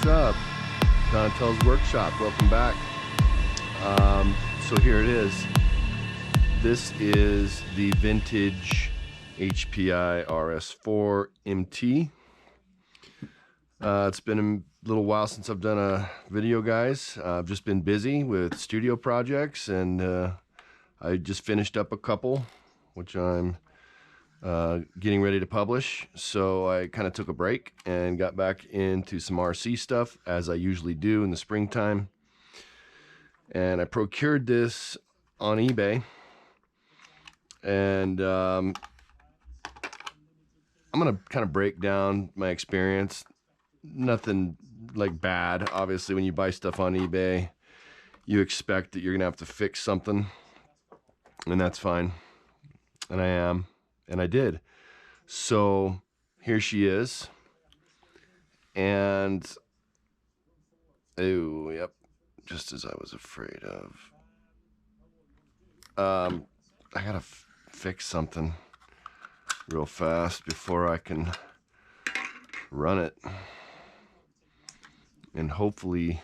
What's up? Donatel's Workshop. Welcome back. So here it is. This is the vintage HPI RS4 MT. It's been a little while since I've done a video, guys. I've just been busy with studio projects, and I just finished up a couple, which I'm getting ready to publish. So I kind of took a break and got back into some RC stuff, as I usually do in the springtime. And I procured this on eBay, and I'm gonna kind of break down my experience. Nothing like bad. Obviously, when you buy stuff on eBay, you expect that you're gonna have to fix something, and that's fine. And I am, and I did. So here she is, and oh, yep, just as I was afraid of. I gotta fix something real fast before I can run it, and hopefully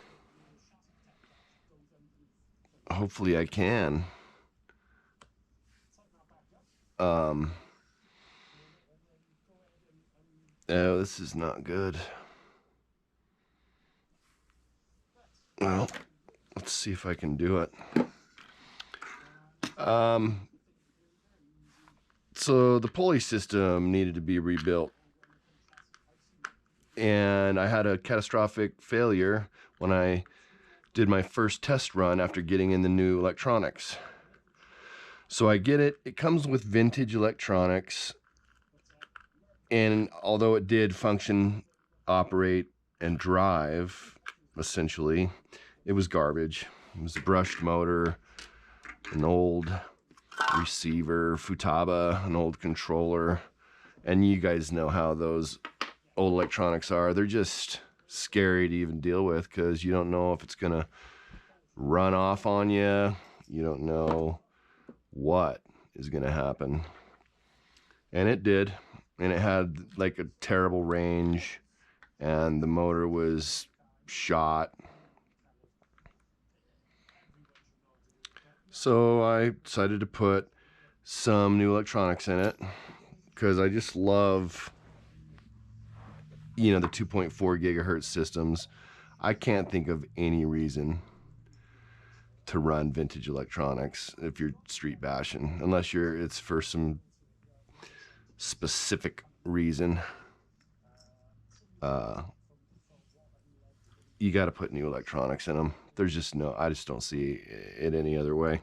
I can. Oh, this is not good. Well, let's see if I can do it. So the pulley system needed to be rebuilt, and I had a catastrophic failure when I did my first test run after getting in the new electronics. So I get it. It comes with vintage electronics, and although it did function, operate, and drive, essentially, it was garbage. It was a brushed motor, an old receiver, Futaba, an old controller, and you guys know how those old electronics are. They're just scary to even deal with, because you don't know if it's gonna run off on you. You don't know what is gonna happen. And it did, and it had like a terrible range, and the motor was shot. So I decided to put some new electronics in it, because I just love, you know, the 2.4 gigahertz systems. I can't think of any reason to run vintage electronics if you're street bashing, unless it's for some specific reason. You got to put new electronics in them. There's just no, I just don't see it any other way.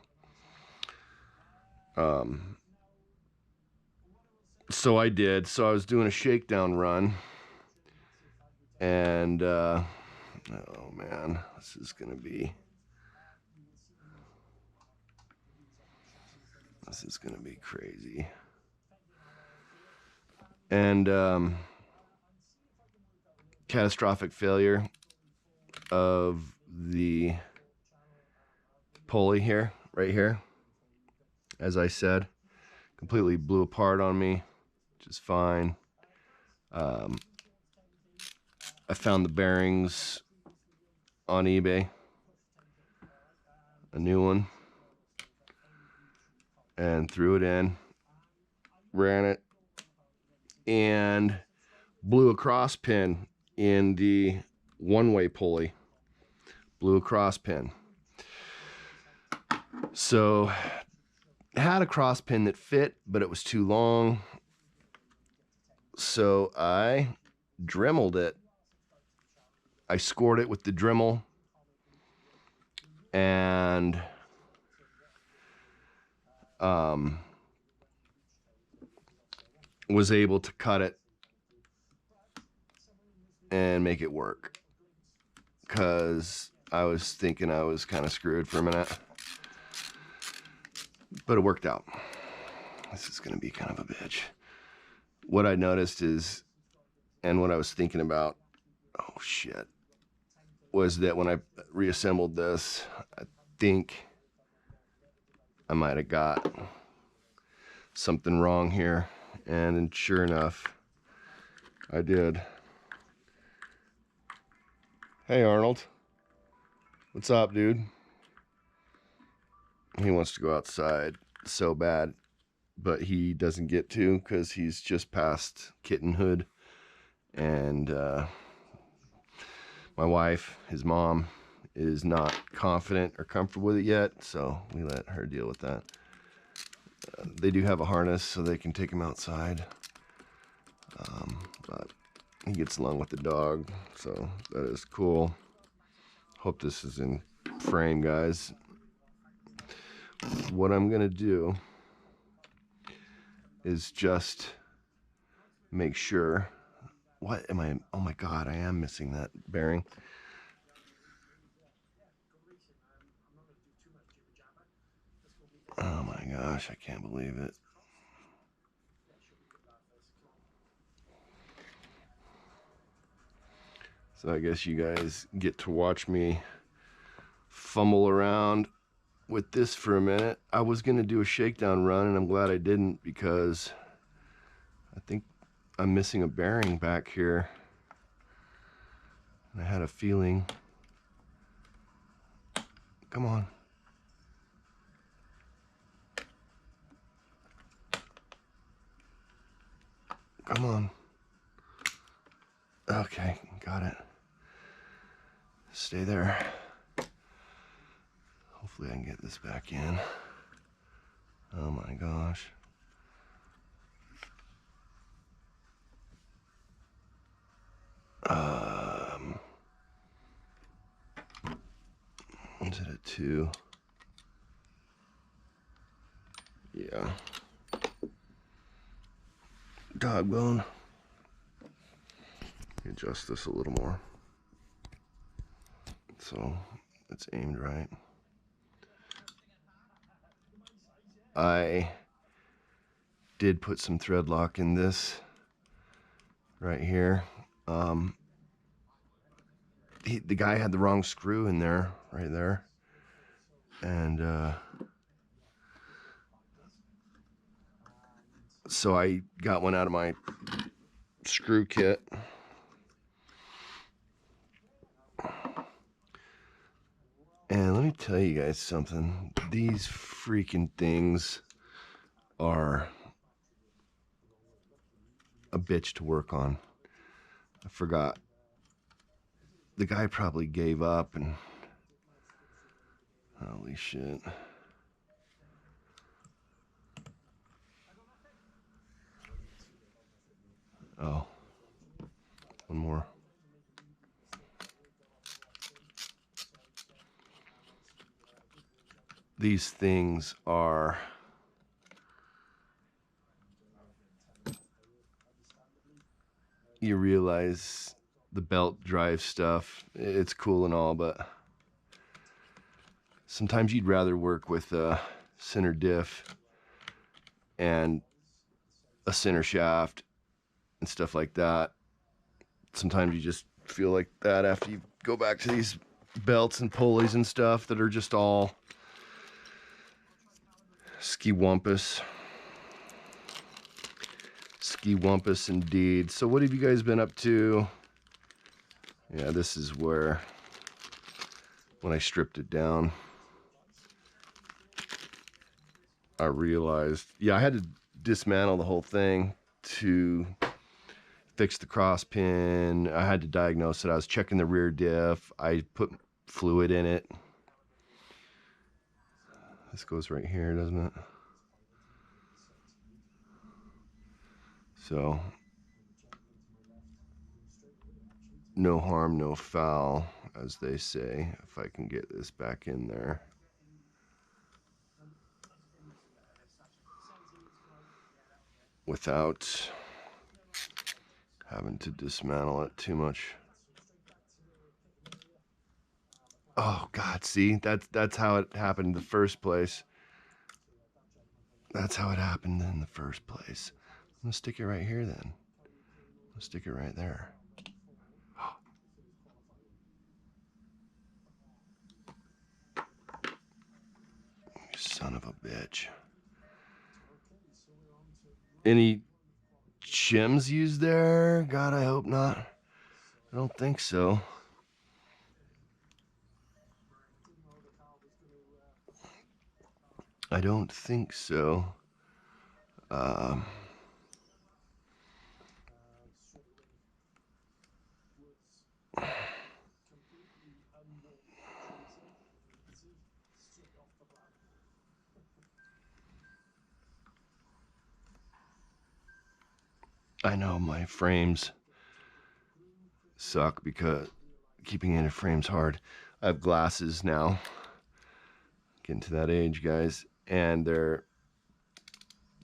So I did. So I was doing a shakedown run, and oh man, this is gonna be crazy. And catastrophic failure of the pulley here, right here, as I said, completely blew apart on me, which is fine. I found the bearings on eBay, a new one, and threw it in, ran it, and blew a cross pin in the one-way pulley. Blew a cross pin. So it had a cross pin that fit, but it was too long. So I dremeled it. I scored it with the Dremel, and was able to cut it and make it work, because I was thinking I was kind of screwed for a minute, but it worked out. This is going to be kind of a bitch. What I noticed is, and what I was thinking about, oh shit, was that when I reassembled this, I think I might have got something wrong here, and sure enough, I did. Hey Arnold, what's up, dude? He wants to go outside so bad, but he doesn't get to because he's just past kittenhood. And my wife, his mom, is not confident or comfortable with it yet, so we let her deal with that. They do have a harness so they can take him outside, but he gets along with the dog, so that is cool. Hope this is in frame, guys. What I'm gonna do is just make sure. What am I? Oh my God, I am missing that bearing. Oh my gosh, I can't believe it. So I guess you guys get to watch me fumble around with this for a minute. I was gonna do a shakedown run, and I'm glad I didn't, because I think I'm missing a bearing back here. I had a feeling. Come on. Come on. Okay, got it. Stay there. Hopefully I can get this back in. Oh my gosh. Is it a 2? Yeah. Dog bone. Adjust this a little more so it's aimed right. I did put some thread lock in this right here. The guy had the wrong screw in there, right there, and so I got one out of my screw kit. And let me tell you guys something. These freaking things are a bitch to work on. I forgot. The guy probably gave up, and holy shit. Oh, one more. These things are you realize the belt drive stuff, it's cool and all, but sometimes you'd rather work with a center diff and a center shaft and stuff like that. Sometimes you just feel like that after you go back to these belts and pulleys and stuff that are just all ski-wumpus. Ski-wumpus indeed. So what have you guys been up to? Yeah, this is where, when I stripped it down, I realized, yeah, I had to dismantle the whole thing to fix the cross pin. I had to diagnose it. I was checking the rear diff. I put fluid in it. This goes right here, doesn't it? So, no harm, no foul, as they say, if I can get this back in there. Without having to dismantle it too much. Oh God, see, that's how it happened in the first place. That's how it happened in the first place. I'm gonna stick it right here then. I'll stick it right there. You son of a bitch. Any shims used there? God, I hope not. I don't think so. I don't think so. I know my frames suck because keeping in a frame's hard. I have glasses now. Getting to that age, guys, and they're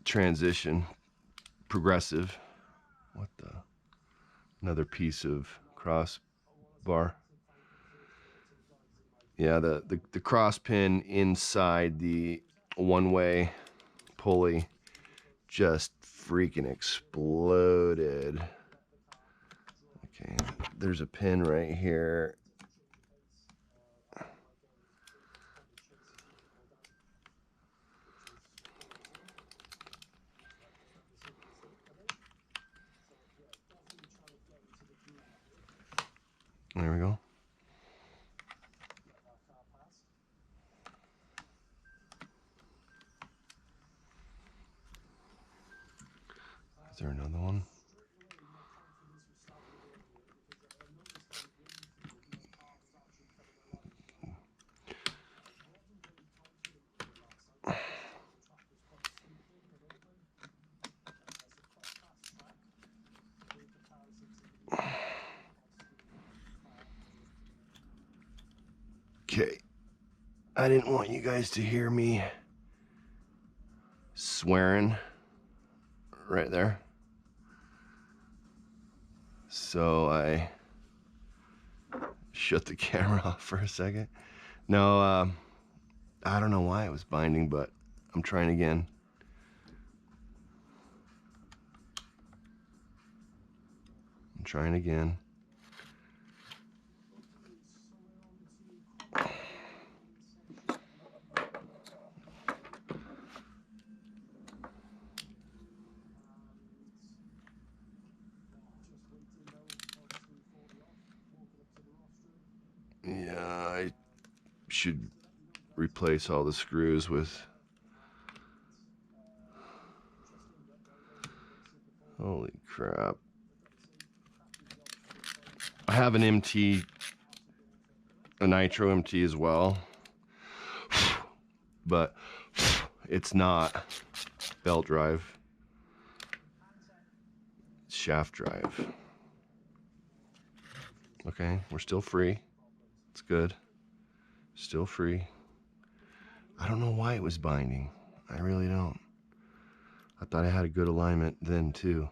transition progressive. What the? Another piece of crossbar. Yeah, the cross pin inside the one-way pulley just freaking exploded. Okay, there's a pin right here. There we go. Is there another one? Okay. I didn't want you guys to hear me swearing right there. So I shut the camera off for a second. No, I don't know why it was binding, but I'm trying again. I'm trying again. Yeah, I should replace all the screws with... Holy crap. I have an MT, a Nitro MT as well, but it's not belt drive, it's shaft drive. Okay, we're still free. It's good. Still free. I don't know why it was binding. I really don't. I thought I had a good alignment then too.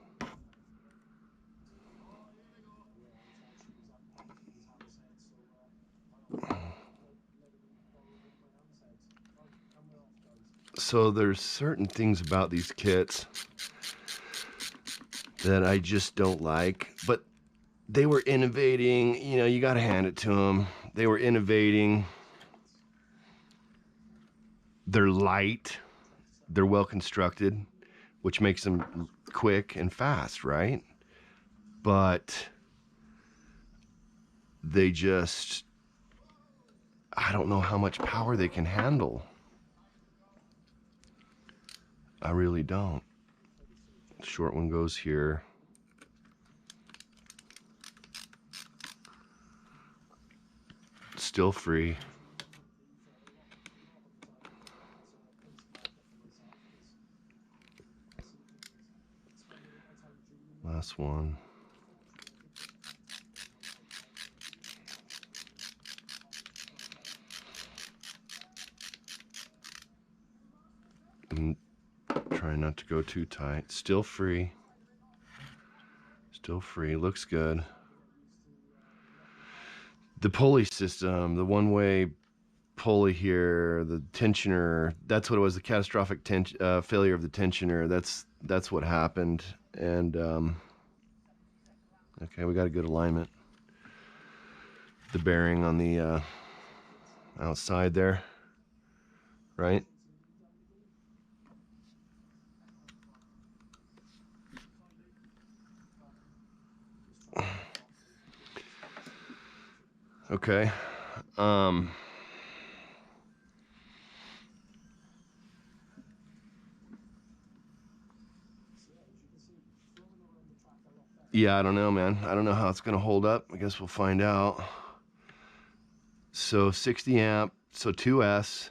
So there's certain things about these kits that I just don't like, but they were innovating. You know, you got to hand it to them. They were innovating. They're light. They're well constructed, which makes them quick and fast, right? But they just, I don't know how much power they can handle. I really don't. Short one goes here. Still free. Last one. And try not to go too tight. Still free. Still free. Looks good. The pulley system, the one-way pulley here, the tensioner, that's what it was, the catastrophic failure of the tensioner. That's what happened. And okay, we got a good alignment. The bearing on the outside there, right? Okay. Yeah, I don't know, man. I don't know how it's gonna hold up. I guess we'll find out. So 60 amp, so 2S,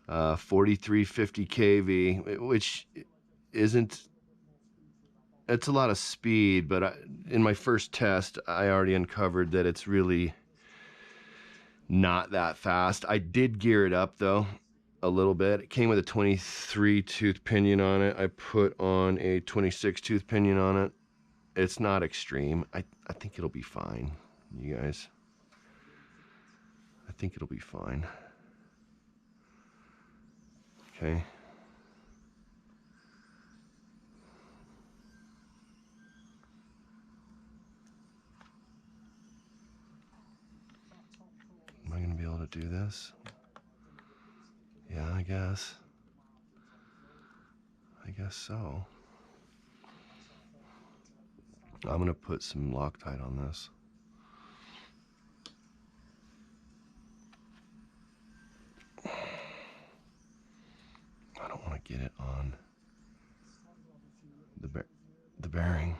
4350 kV, which isn't, it's a lot of speed, but in my first test, I already uncovered that it's really not that fast. I did gear it up though, a little bit. It came with a 23 tooth pinion on it. I put on a 26 tooth pinion on it. It's not extreme. I think it'll be fine, you guys. I think it'll be fine. Okay. Am I gonna be able to do this? Yeah, I guess. I guess so. I'm gonna put some Loctite on this. I don't want to get it on the bearing.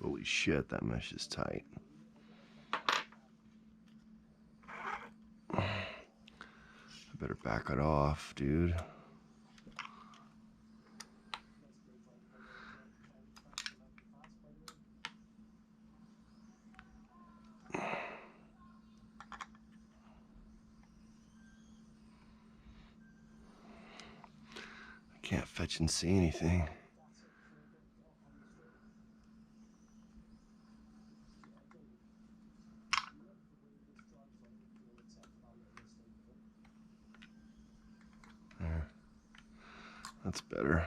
Holy shit, that mesh is tight. I better back it off, dude. I can't fetch and see anything. There. That's better.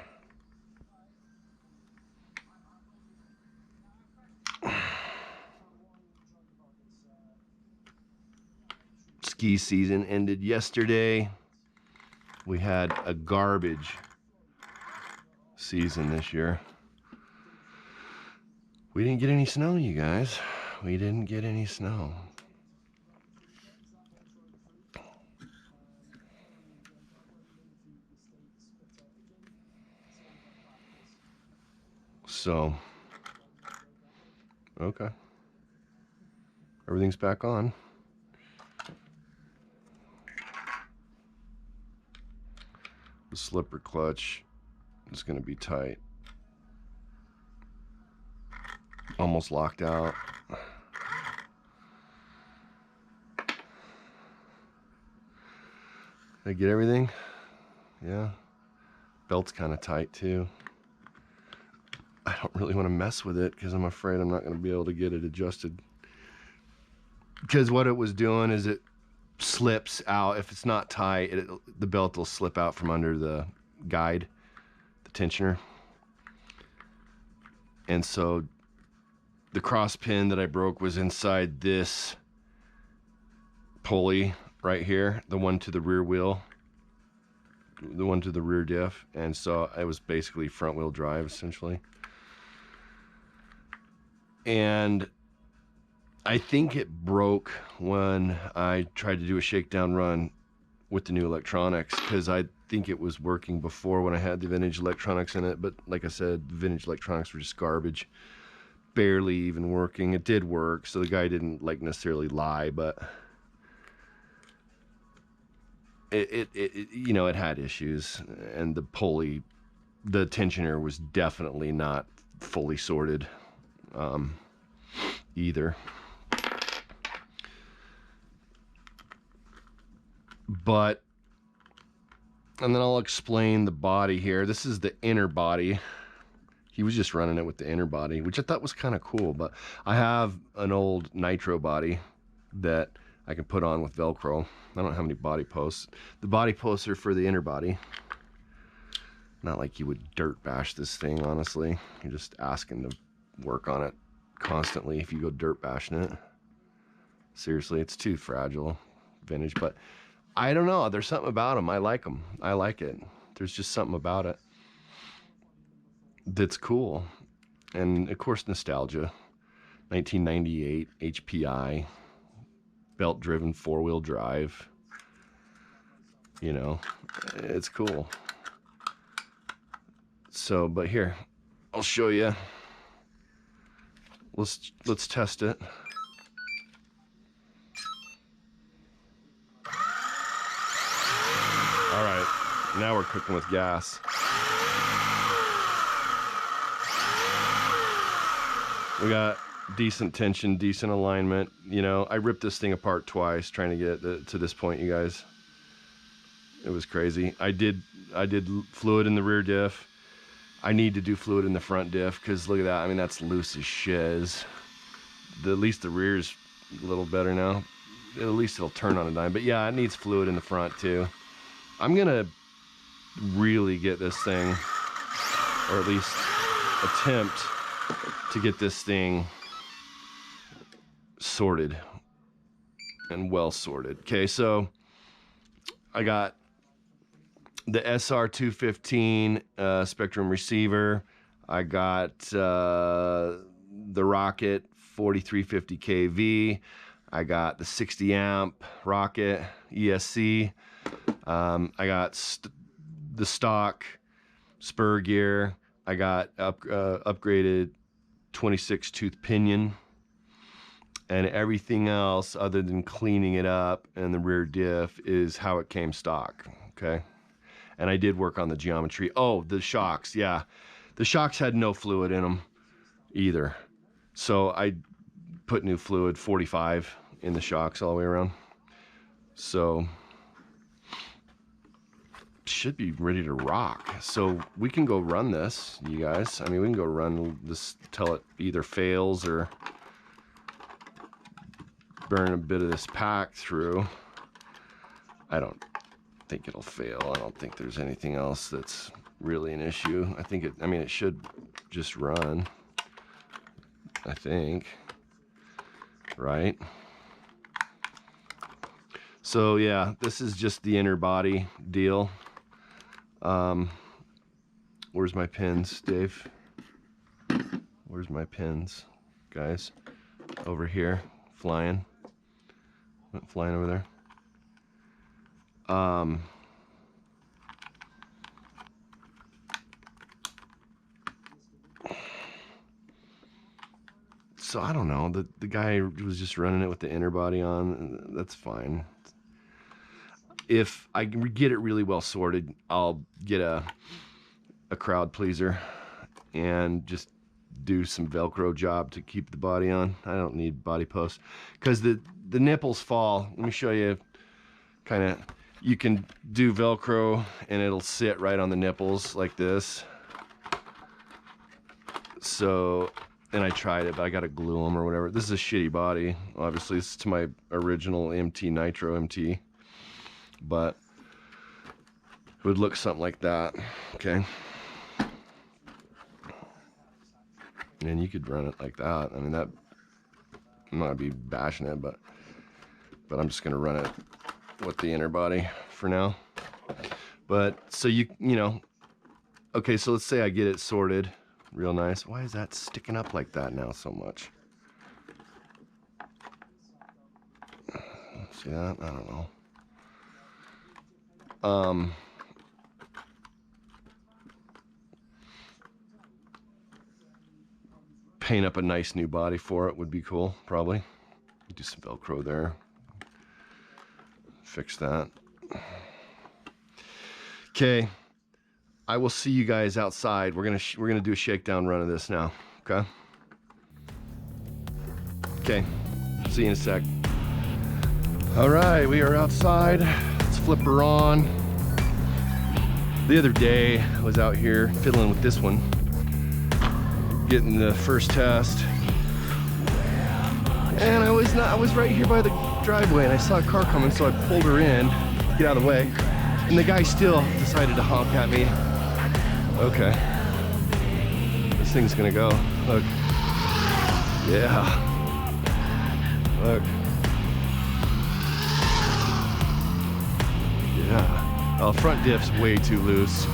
Ski season ended yesterday. We had a garbage season this year. We didn't get any snow, you guys. We didn't get any snow. So, okay. Everything's back on. The slipper clutch is going to be tight. Almost locked out. Did I get everything? Yeah. Belt's kind of tight too. I don't really want to mess with it because I'm afraid I'm not going to be able to get it adjusted. Because what it was doing is it slips out. If it's not tight, the belt will slip out from under the guide, the tensioner. And so the cross pin that I broke was inside this pulley right here, the one to the rear wheel, the one to the rear diff. And so I was basically front wheel drive essentially. And I think it broke when I tried to do a shakedown run with the new electronics, because I think it was working before when I had the vintage electronics in it. But like I said, vintage electronics were just garbage, barely even working. It did work, so the guy didn't like necessarily lie, but it you know, it had issues. And the pulley, the tensioner was definitely not fully sorted either. But, and then I'll explain the body here. This is the inner body. He was just running it with the inner body, which I thought was kind of cool. But I have an old nitro body that I can put on with Velcro. I don't have any body posts. The body posts are for the inner body. Not like you would dirt bash this thing, honestly. You're just asking to work on it constantly if you go dirt bashing it. Seriously, it's too fragile, vintage. But I don't know. There's something about them. I like them. I like it. There's just something about it that's cool. And of course, nostalgia. 1998 HPI, belt-driven 4-wheel drive. You know, it's cool. So, but here, I'll show you. Let's test it. All right, now we're cooking with gas. We got decent tension, decent alignment. You know, I ripped this thing apart twice trying to get it to this point, you guys. It was crazy. I did fluid in the rear diff. I need to do fluid in the front diff because look at that. I mean, that's loose as shiz. At least the rear's a little better now. At least it'll turn on a dime. But yeah, it needs fluid in the front too. I'm gonna really get this thing, or at least attempt to get this thing sorted and well sorted. Okay, so I got the SR215 Spektrum receiver. I got the Rocket 4350 kV. I got the 60 amp Rocket ESC. I got the stock spur gear. I got upgraded 26 tooth pinion, and everything else other than cleaning it up and the rear diff is how it came stock. Okay. And I did work on the geometry. Oh, the shocks. Yeah. The shocks had no fluid in them either. So I put new fluid, 45 in the shocks all the way around. So should be ready to rock. So we can go run this, you guys. I mean, we can go run this till it either fails or burn a bit of this pack through. I don't think it'll fail. I don't think there's anything else that's really an issue. I think I mean, it should just run, I think, right? So yeah, this is just the inner body deal. Where's my pins, Dave? Where's my pins, guys? Over here, flying. Went flying over there. So I don't know. The guy was just running it with the inner body on. That's fine. If I get it really well sorted, I'll get a crowd pleaser and just do some Velcro job to keep the body on. I don't need body posts because the nipples fall. Let me show you kind of, you can do Velcro and it'll sit right on the nipples like this. So, and I tried it, but I got to glue them or whatever. This is a shitty body. Obviously, this is to my original MT Nitro MT. But it would look something like that, okay? And you could run it like that. I mean, that, I'm not gonna be bashing it, but I'm just gonna run it with the inner body for now. But so you know, okay, so let's say I get it sorted real nice. Why is that sticking up like that now so much? See that? I don't know. Paint up a nice new body for it would be cool, probably. Do some Velcro there. Fix that. Okay, I will see you guys outside. We're gonna do a shakedown run of this now. Okay. Okay. See you in a sec. All right, we are outside. It's flipper on. The other day, I was out here fiddling with this one, getting the first test. And I was right here by the driveway and I saw a car coming, so I pulled her in, get out of the way. And the guy still decided to honk at me. Okay. This thing's gonna go. Look. Yeah. Look. Yeah. Oh, front diff's way too loose.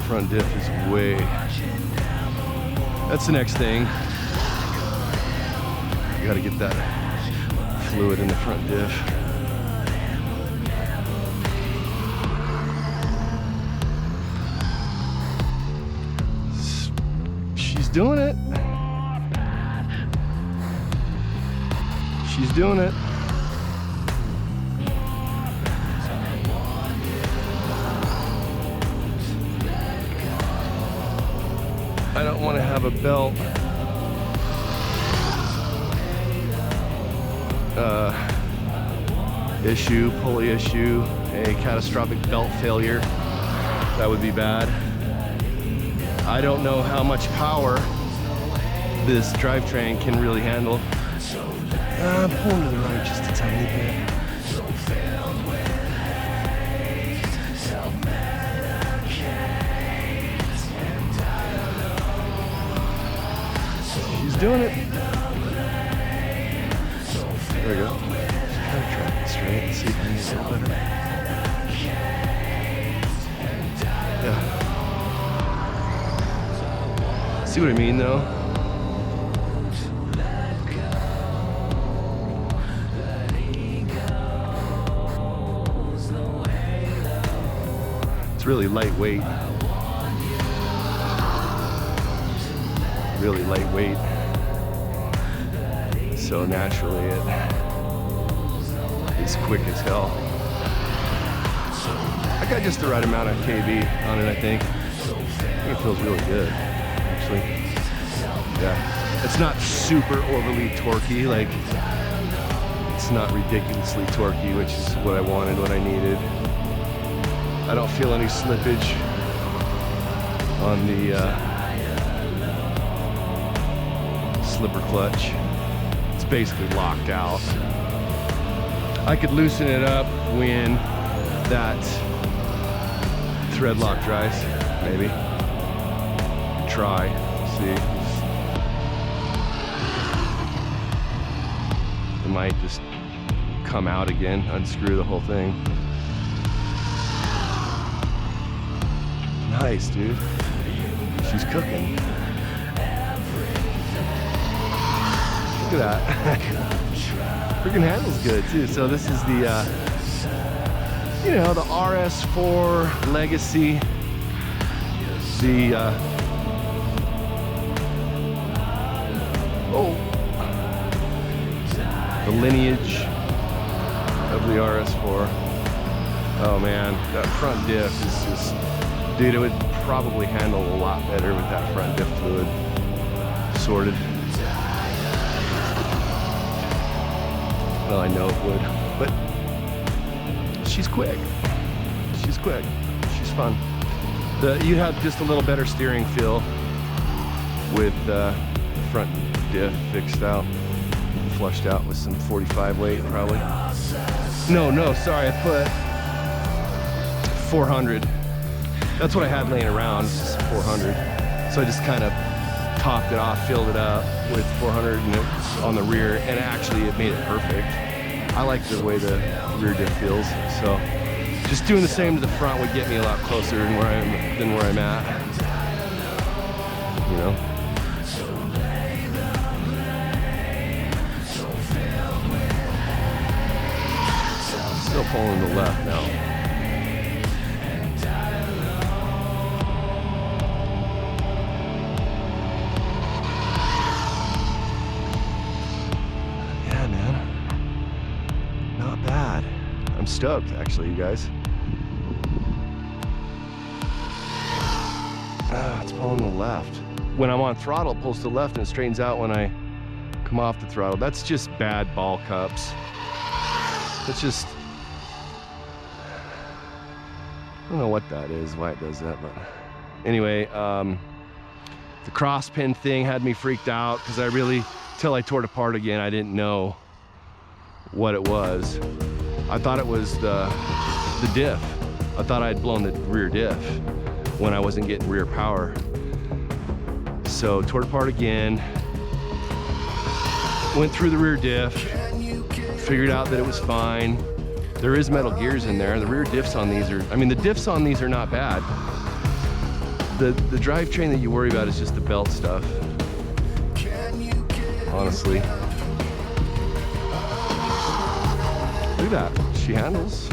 Front diff is way. That's the next thing. You gotta get that fluid in the front diff. She's doing it. She's doing it. I don't want to have a belt issue, pulley issue, a catastrophic belt failure. That would be bad. I don't know how much power this drivetrain can really handle. I'm pulling to the right just a tiny bit. She's doing it. There we go. Try to track it straight and see if I can get a little better. Yeah. See what I mean though? It's really lightweight. Really lightweight. So naturally it's quick as hell. I got just the right amount of kV on it, I think. It feels really good, actually. Yeah, it's not super overly torquey, like it's not ridiculously torquey, which is what I wanted, what I needed. I don't feel any slippage on the slipper clutch. It's basically locked out. I could loosen it up when that thread lock dries, maybe. Try, see. It might just come out again, unscrew the whole thing. Nice, dude. She's cooking. Look at that. Freaking handle's good too. So this is the, you know, the RS4 Legacy. The, the lineage of the RS4. Oh man, that front diff is just, dude, it would probably handle a lot better with that front diff fluid sorted. Well, I know it would, but she's quick. She's quick. She's fun. You have just a little better steering feel with the front diff fixed out, flushed out with some 45 weight probably. No, sorry, I put 400. That's what I had laying around, just 400. So I just kind of topped it off, filled it up with 400 and on the rear, and actually it made it perfect. I like the way the rear diff feels, so just doing the same to the front would get me a lot closer than where I'm at. You know. Still pulling to the left now. I'm stoked, actually, you guys. It's pulling to the left. When I'm on throttle, it pulls to the left and it straightens out when I come off the throttle. That's just bad ball cups. It's just I don't know what that is, why it does that, but anyway, the cross pin thing had me freaked out because I really, till I tore it apart again, I didn't know what it was. I thought it was the diff. I thought I had blown the rear diff when I wasn't getting rear power. So tore it apart again, went through the rear diff, figured out that it was fine. There is metal gears in there. The rear diffs on these are, I mean, the diffs on these are not bad. The drivetrain that you worry about is just the belt stuff, honestly. Look at that, she handles.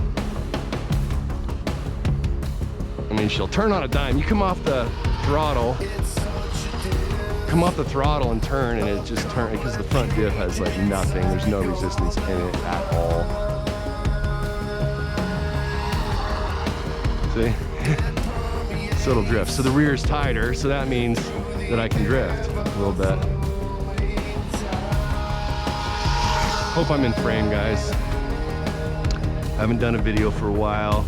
I mean, she'll turn on a dime. You come off the throttle, and turn, and it just turns, because the front diff has like nothing. There's no resistance in it at all. See? So it'll drift. So the rear is tighter, so that means that I can drift a little bit. Hope I'm in frame, guys. I haven't done a video for a while.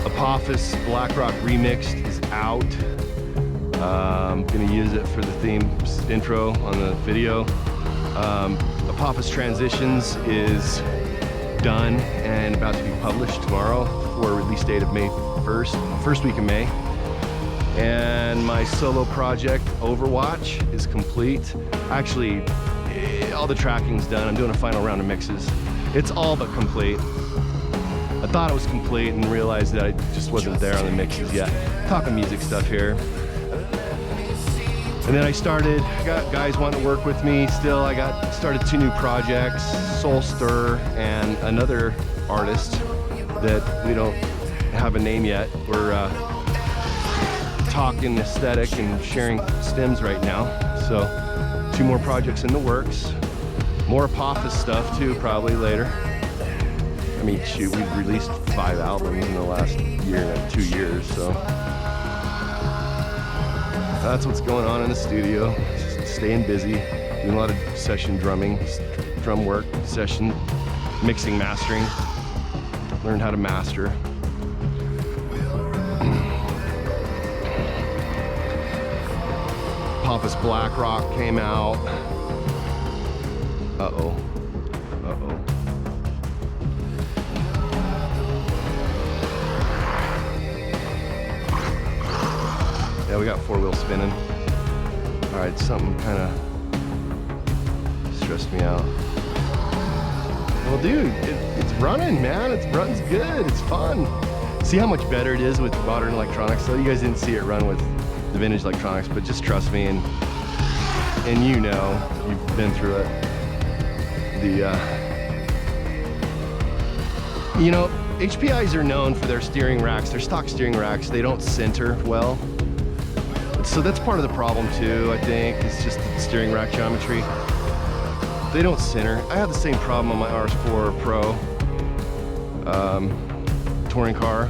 Apophis Blackrock Remixed is out. I'm gonna use it for the theme intro on the video. Apophis Transitions is done and about to be published tomorrow for a release date of May 1st, first week of May. And my solo project, Overwatch, is complete. Actually, all the tracking's done. I'm doing a final round of mixes. It's all but complete. I thought it was complete and realized that I just wasn't there on the mixes yet. Talking music stuff here. And then I got guys wanting to work with me still. I started 2 new projects, Soul Stir and another artist that we don't have a name yet. We're talking aesthetic and sharing stems right now. So 2 more projects in the works. More Apophis stuff too, probably later. I mean, shoot, we've released 5 albums in the last year and 2 years, so that's what's going on in the studio. Just staying busy, doing a lot of session drumming, drum work, session mixing, mastering. Learned how to master. Apophis Blackrock came out. Uh-oh. Uh-oh. Yeah, we got 4-wheel spinning. All right, something kind of stressed me out. Well, dude, it's running, man. It runs good. It's fun. See how much better it is with modern electronics. So you guys didn't see it run with the vintage electronics, but just trust me, and you know, you've been through it. You know, HPIs are known for their steering racks, their stock steering racks. They don't center well. So that's part of the problem too, I think. It's just the steering rack geometry. They don't center. I have the same problem on my RS4 Pro touring car.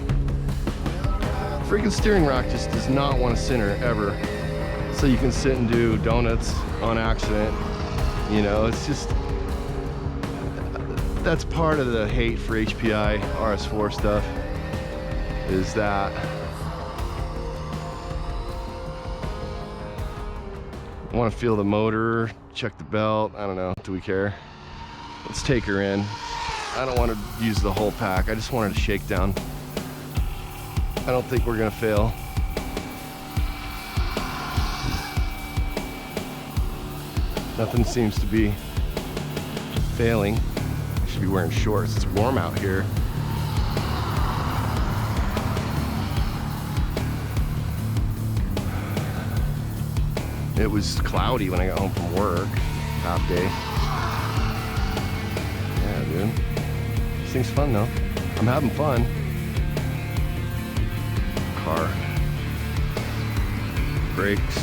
Freaking steering rack just does not want to center ever. So you can sit and do donuts on accident. You know, it's just, that's part of the hate for HPI RS4 stuff, is that I want to feel the motor, check the belt. I don't know, do we care? Let's take her in. I don't want to use the whole pack. I just wanted a shakedown. I don't think we're gonna fail. Nothing seems to be failing. I should be wearing shorts. It's warm out here. It was cloudy when I got home from work, half day. Yeah, dude. This thing's fun though. I'm having fun. Car. Brakes.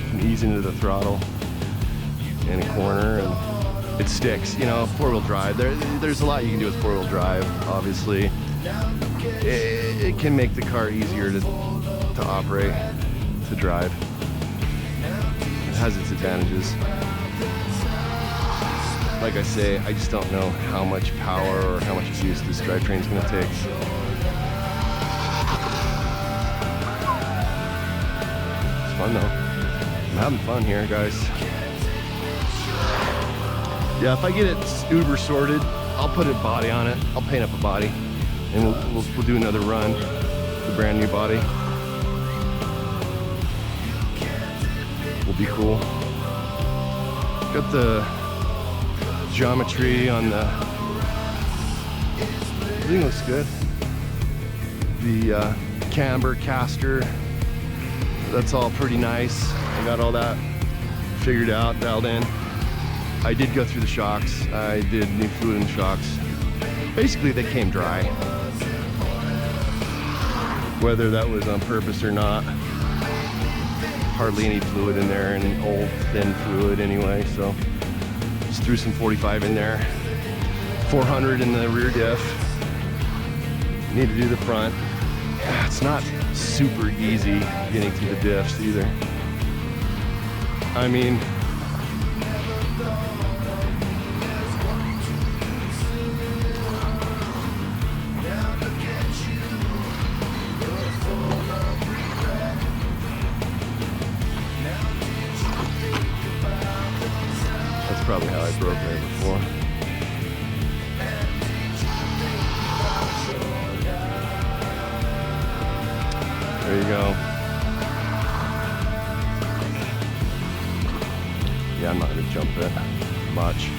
Can ease into the throttle in a corner and it sticks, you know. 4-wheel drive, there's a lot you can do with 4-wheel drive, obviously. it can make the car easier to operate, to drive. It has its advantages. Like I say, I just don't know how much power or how much use this drivetrain is going to take. It's fun though. I'm having fun here, guys. Yeah, if I get it uber sorted, I'll put a body on it. I'll paint up a body, and we'll do another run with a brand new body. Will be cool. Got the geometry on the, everything looks good. The camber caster, that's all pretty nice. I got all that figured out, dialed in. I did go through the shocks. I did new fluid in the shocks. Basically they came dry. Whether that was on purpose or not, hardly any fluid in there, and old thin fluid anyway, so just threw some 45 in there. 400 in the rear diff. Need to do the front. It's not super easy getting through the diffs either. I mean, that's probably how I broke there before. There you go. Yeah, I'm not going to jump it much.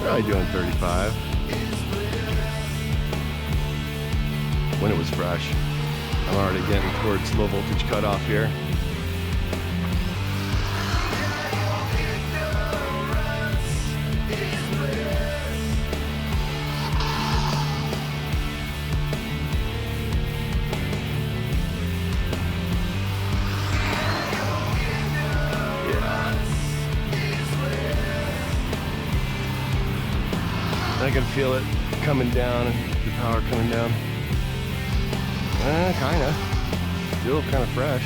Probably doing 35 when it was fresh. I'm already getting towards low voltage cutoff here. I can feel it coming down, the power coming down. Kinda. Still kinda fresh.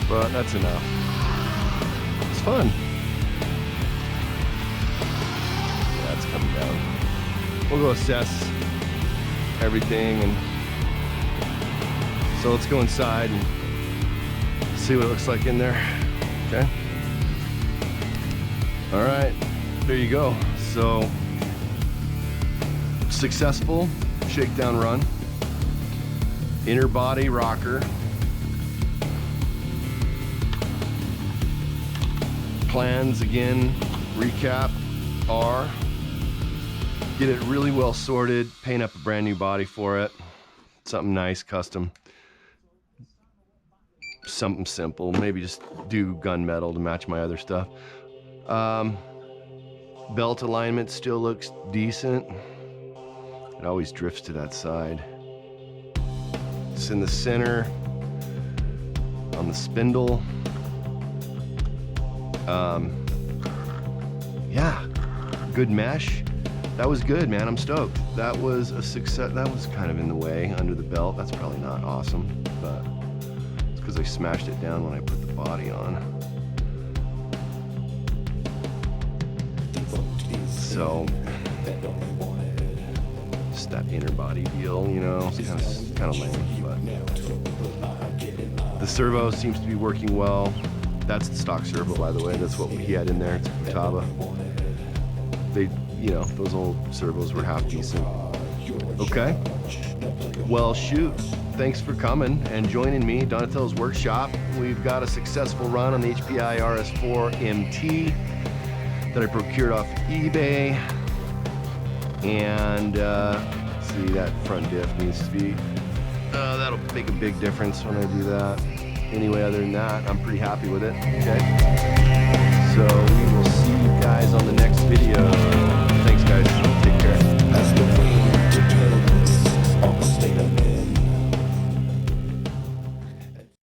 But that's enough. It's fun. Yeah, it's coming down. We'll go assess everything, and so let's go inside and see what it looks like in there. Okay? Alright. There you go. So, successful shakedown run. Inner body rocker. Plans again, recap, are get it really well sorted, paint up a brand new body for it. Something nice, custom. Something simple. Maybe just do gunmetal to match my other stuff. Belt alignment still looks decent. It always drifts to that side. It's in the center on the spindle. Yeah, good mesh. That was good, man. I'm stoked. That was a success. That was kind of in the way under the belt. That's probably not awesome, but it's because I smashed it down when I put the body on. So, just that inner body deal, you know, it's kind of lame, but the servo seems to be working well. That's the stock servo, by the way. That's what he had in there. It's Futaba. They, you know, those old servos were half decent. Okay. Well, shoot. Thanks for coming and joining me, Donatello's Workshop. We've got a successful run on the HPI RS4 MT that I procured off eBay, and see, that front diff needs to be, that'll make a big difference when I do that. Anyway, other than that, I'm pretty happy with it. Okay, so we will see guys on the next video.